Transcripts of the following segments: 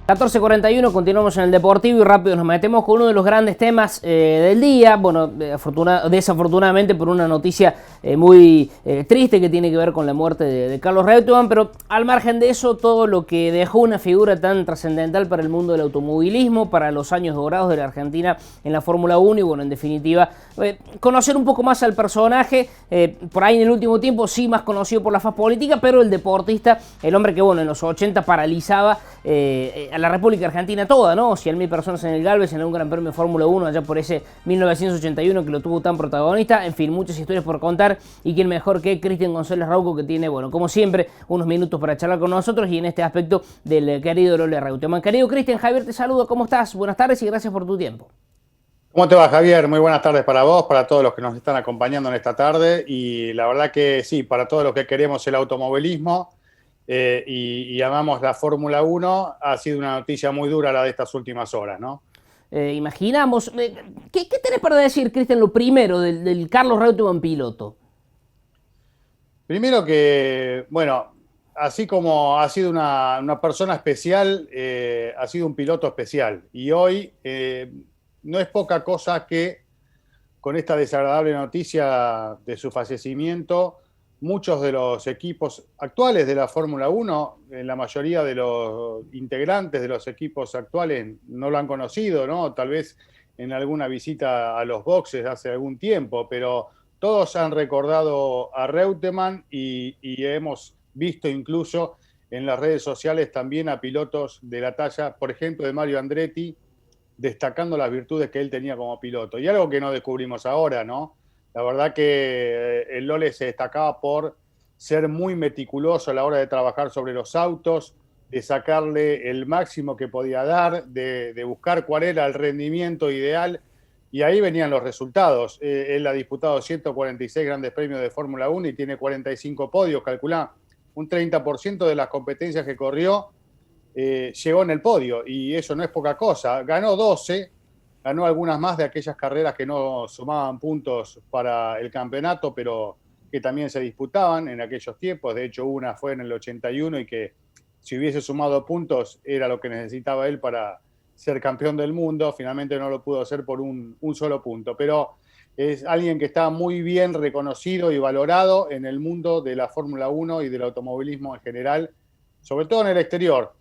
14:41, continuamos en el Deportivo y rápido nos metemos con uno de los grandes temas del día. Bueno, desafortunadamente por una noticia muy triste que tiene que ver con la muerte de Carlos Reutemann, pero al margen de eso, todo lo que dejó una figura tan trascendental para el mundo del automovilismo, para los años dorados de la Argentina en la Fórmula 1 y bueno, en definitiva, conocer un poco más al personaje, por ahí en el último tiempo sí más conocido por la faz política, pero el deportista, el hombre que bueno, en los 80 paralizaba a la República Argentina toda, ¿no? 100.000 personas en el Galvez, en un Gran Premio de Fórmula 1 allá por ese 1981 que lo tuvo tan protagonista. En fin, muchas historias por contar y quién mejor que Cristian González Rauco, que tiene, bueno, como siempre, unos minutos para charlar con nosotros y en este aspecto del querido Lole Reutemann. Querido Cristian, Javier te saludo, ¿cómo estás? Buenas tardes y gracias por tu tiempo. ¿Cómo te va, Javier? Muy buenas tardes para vos, para todos los que nos están acompañando en esta tarde y la verdad que sí, para todos los que queremos el automovilismo y amamos la Fórmula 1, ha sido una noticia muy dura la de estas últimas horas, ¿no? Imaginamos. ¿Qué tenés para decir, Cristian, lo primero del Carlos Reutemann piloto? Primero que, bueno, así como ha sido una persona especial, ha sido un piloto especial y hoy no es poca cosa que con esta desagradable noticia de su fallecimiento, muchos de los equipos actuales de la Fórmula 1, la mayoría de los integrantes de los equipos actuales no lo han conocido, ¿no? Tal vez en alguna visita a los boxes hace algún tiempo, pero todos han recordado a Reutemann y hemos visto incluso en las redes sociales también a pilotos de la talla, por ejemplo, de Mario Andretti, destacando las virtudes que él tenía como piloto. Y algo que no descubrimos ahora, ¿no? La verdad que el Lole se destacaba por ser muy meticuloso a la hora de trabajar sobre los autos, de sacarle el máximo que podía dar, de buscar cuál era el rendimiento ideal, y ahí venían los resultados. Él ha disputado 146 grandes premios de Fórmula 1 y tiene 45 podios, calculá, un 30% de las competencias que corrió llegó en el podio, y eso no es poca cosa. Ganó 12, ganó algunas más de aquellas carreras que no sumaban puntos para el campeonato, pero que también se disputaban en aquellos tiempos. De hecho, una fue en el 81 y que si hubiese sumado puntos era lo que necesitaba él para ser campeón del mundo. Finalmente no lo pudo hacer por un solo punto, pero es alguien que está muy bien reconocido y valorado en el mundo de la Fórmula 1 y del automovilismo en general, sobre todo en el exterior.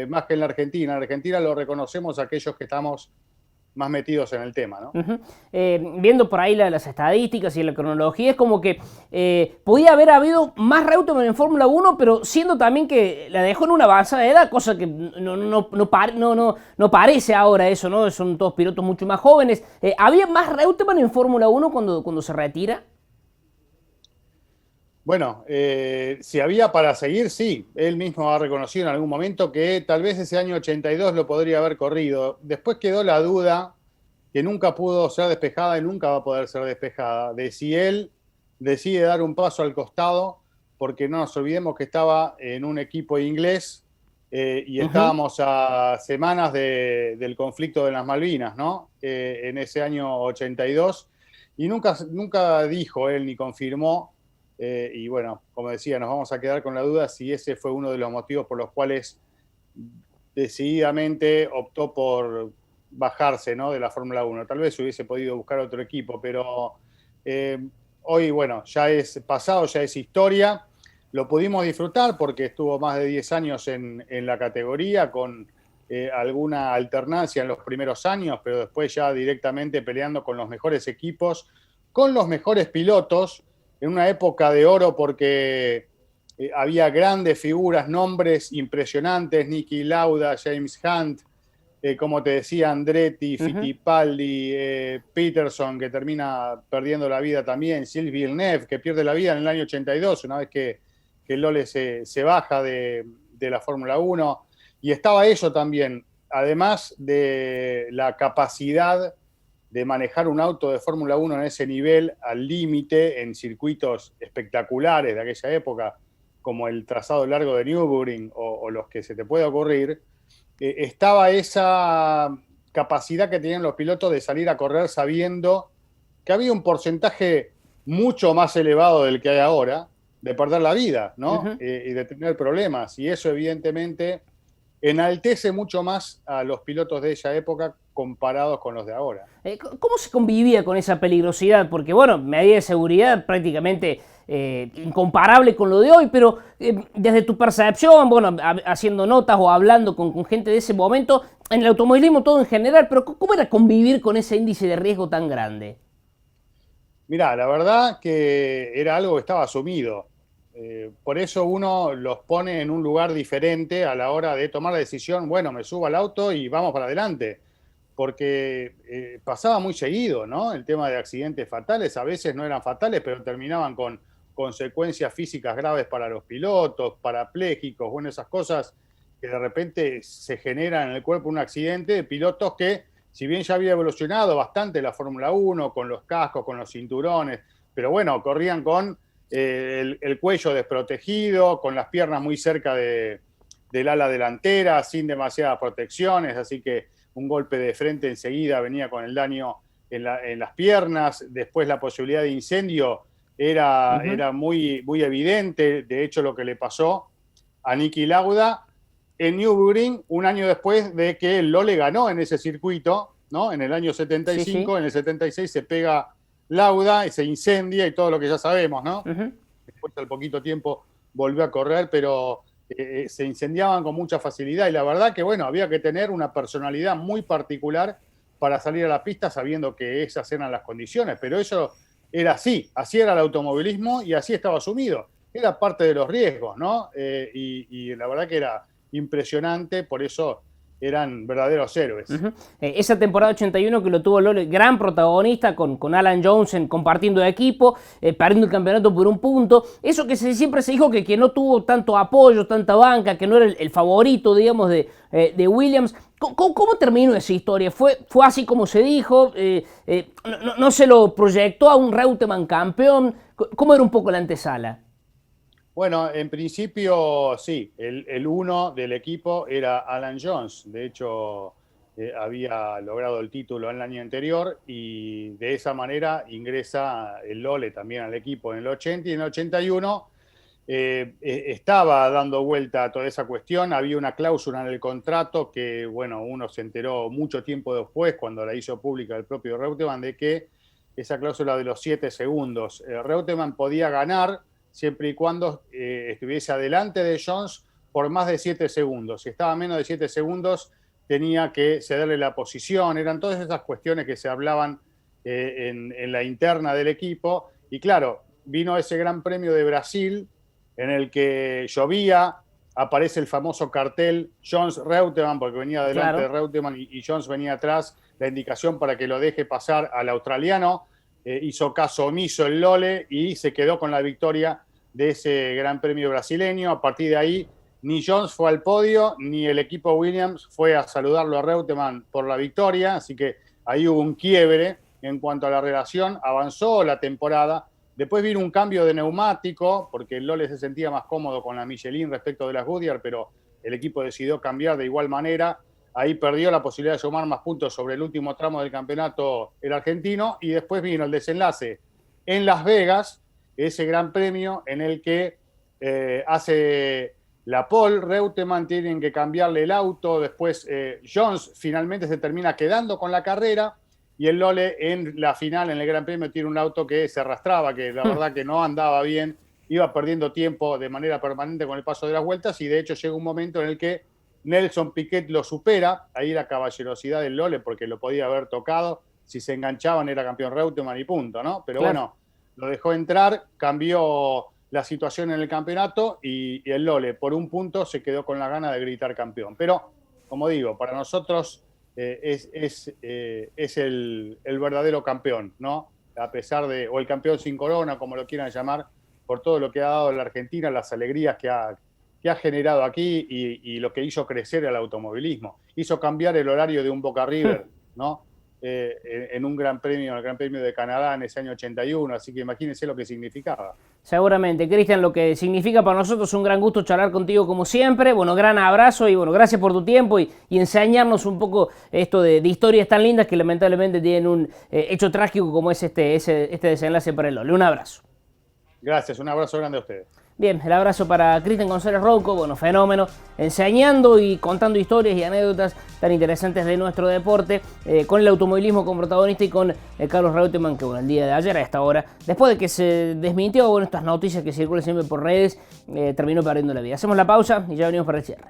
Más que en la Argentina. En Argentina lo reconocemos aquellos que estamos más metidos en el tema, ¿no? Viendo por ahí las estadísticas y la cronología, es como que podía haber habido más Reutemann en Fórmula 1, pero siendo también que la dejó en una avanzada edad, cosa que no parece ahora eso, ¿no? Son todos pilotos mucho más jóvenes. ¿Había más Reutemann en Fórmula 1 cuando se retira? Bueno, si había para seguir, sí. Él mismo ha reconocido en algún momento que tal vez ese año 82 lo podría haber corrido. Después quedó la duda, que nunca pudo ser despejada y nunca va a poder ser despejada, de si él decide dar un paso al costado, porque no nos olvidemos que estaba en un equipo inglés y estábamos a semanas del conflicto de las Malvinas, ¿no? En ese año 82, y nunca dijo él ni confirmó. Y bueno, como decía, nos vamos a quedar con la duda si ese fue uno de los motivos por los cuales decididamente optó por bajarse, ¿no?, de la Fórmula 1. Tal vez hubiese podido buscar otro equipo, pero hoy, bueno, ya es pasado, ya es historia. Lo pudimos disfrutar porque estuvo más de 10 años en la categoría, con alguna alternancia en los primeros años, pero después ya directamente peleando con los mejores equipos, con los mejores pilotos, en una época de oro porque había grandes figuras, nombres impresionantes, Niki Lauda, James Hunt, como te decía, Andretti, Fittipaldi, Peterson, que termina perdiendo la vida también, Gilles Villeneuve, que pierde la vida en el año 82, una vez que Lole se baja de la Fórmula 1, y estaba eso también, además de la capacidad de manejar un auto de Fórmula 1 en ese nivel, al límite, en circuitos espectaculares de aquella época, como el trazado largo de Nürburgring o los que se te puede ocurrir, estaba esa capacidad que tenían los pilotos de salir a correr sabiendo que había un porcentaje mucho más elevado del que hay ahora de perder la vida, ¿no? Y de tener problemas. Y eso evidentemente enaltece mucho más a los pilotos de esa época comparados con los de ahora. ¿Cómo se convivía con esa peligrosidad? Porque, bueno, medida de seguridad prácticamente incomparable con lo de hoy, pero desde tu percepción, bueno, haciendo notas o hablando con gente de ese momento, en el automovilismo todo en general, pero ¿cómo era convivir con ese índice de riesgo tan grande? Mirá, la verdad que era algo que estaba asumido. Por eso uno los pone en un lugar diferente a la hora de tomar la decisión, bueno, me subo al auto y vamos para adelante. Porque pasaba muy seguido, ¿no? El tema de accidentes fatales, a veces no eran fatales, pero terminaban con consecuencias físicas graves para los pilotos, parapléjicos, bueno, esas cosas que de repente se generan en el cuerpo un accidente de pilotos que, si bien ya había evolucionado bastante la Fórmula 1, con los cascos, con los cinturones, pero bueno, corrían con el cuello desprotegido, con las piernas muy cerca del ala delantera, sin demasiadas protecciones, así que un golpe de frente enseguida venía con el daño en las piernas, después la posibilidad de incendio era muy, muy evidente, de hecho lo que le pasó a Niki Lauda en Nürburgring un año después de que Lohle ganó en ese circuito, ¿no? En el año 75, sí, sí. En el 76 se pega Lauda y se incendia y todo lo que ya sabemos, ¿no? Después al poquito tiempo volvió a correr, pero se incendiaban con mucha facilidad y la verdad que, bueno, había que tener una personalidad muy particular para salir a la pista sabiendo que esas eran las condiciones, pero eso era así era el automovilismo y así estaba asumido, era parte de los riesgos, ¿no? Y la verdad que era impresionante, por eso eran verdaderos héroes. Esa temporada 81 que lo tuvo Lohle, gran protagonista con Alan Jones compartiendo equipo, perdiendo el campeonato por un punto. Eso que siempre se dijo que no tuvo tanto apoyo, tanta banca, que no era el favorito, digamos, de Williams. ¿Cómo terminó esa historia? ¿Fue así como se dijo? ¿No se lo proyectó a un Reutemann campeón? ¿Cómo era un poco la antesala? Bueno, en principio sí, el uno del equipo era Alan Jones, de hecho había logrado el título en el año anterior y de esa manera ingresa el Lohle también al equipo en el 80 y en el 81 estaba dando vuelta a toda esa cuestión, había una cláusula en el contrato que, bueno, uno se enteró mucho tiempo después cuando la hizo pública el propio Reutemann de que esa cláusula de los 7 segundos, Reutemann podía ganar siempre y cuando estuviese adelante de Jones por más de 7 segundos. Si estaba menos de 7 segundos, tenía que cederle la posición. Eran todas esas cuestiones que se hablaban en la interna del equipo. Y claro, vino ese Gran Premio de Brasil en el que llovía, aparece el famoso cartel Jones-Reutemann, porque venía adelante de Reutemann y Jones venía atrás, la indicación para que lo deje pasar al australiano. Hizo caso omiso el Lohle y se quedó con la victoria de ese Gran Premio brasileño. A partir de ahí, ni Jones fue al podio, ni el equipo Williams fue a saludarlo a Reutemann por la victoria, así que ahí hubo un quiebre en cuanto a la relación, avanzó la temporada, después vino un cambio de neumático, porque el Lohle se sentía más cómodo con la Michelin respecto de las Goodyear, pero el equipo decidió cambiar de igual manera. Ahí perdió la posibilidad de sumar más puntos sobre el último tramo del campeonato el argentino y después vino el desenlace en Las Vegas, ese gran premio en el que hace la pole, Reutemann tienen que cambiarle el auto, después Jones finalmente se termina quedando con la carrera y el Lohle en la final, en el gran premio, tiene un auto que se arrastraba, que la verdad que no andaba bien, iba perdiendo tiempo de manera permanente con el paso de las vueltas y de hecho llega un momento en el que Nelson Piquet lo supera, ahí la caballerosidad del Lohle porque lo podía haber tocado, si se enganchaban era campeón Reutemann y punto, ¿no? Pero bueno, lo dejó entrar, cambió la situación en el campeonato y el Lohle por un punto se quedó con la gana de gritar campeón. Pero, como digo, para nosotros es el verdadero campeón, ¿no? A pesar de, o el campeón sin corona, como lo quieran llamar, por todo lo que ha dado la Argentina, las alegrías que ha generado aquí y lo que hizo crecer el automovilismo. Hizo cambiar el horario de un Boca River, ¿no? En un gran premio, el Gran Premio de Canadá en ese año 81, así que imagínense lo que significaba. Seguramente, Cristian, lo que significa para nosotros un gran gusto charlar contigo como siempre, bueno, gran abrazo y bueno, gracias por tu tiempo y enseñarnos un poco esto de historias tan lindas que lamentablemente tienen un hecho trágico como es este desenlace para el Lohle. Un abrazo. Gracias, un abrazo grande a ustedes. Bien, el abrazo para Cristian González Rouco, bueno, fenómeno, enseñando y contando historias y anécdotas tan interesantes de nuestro deporte, con el automovilismo como protagonista y con Carlos Reutemann, que bueno, el día de ayer a esta hora, después de que se desmintió, bueno, estas noticias que circulan siempre por redes, terminó perdiendo la vida. Hacemos la pausa y ya venimos para el cierre.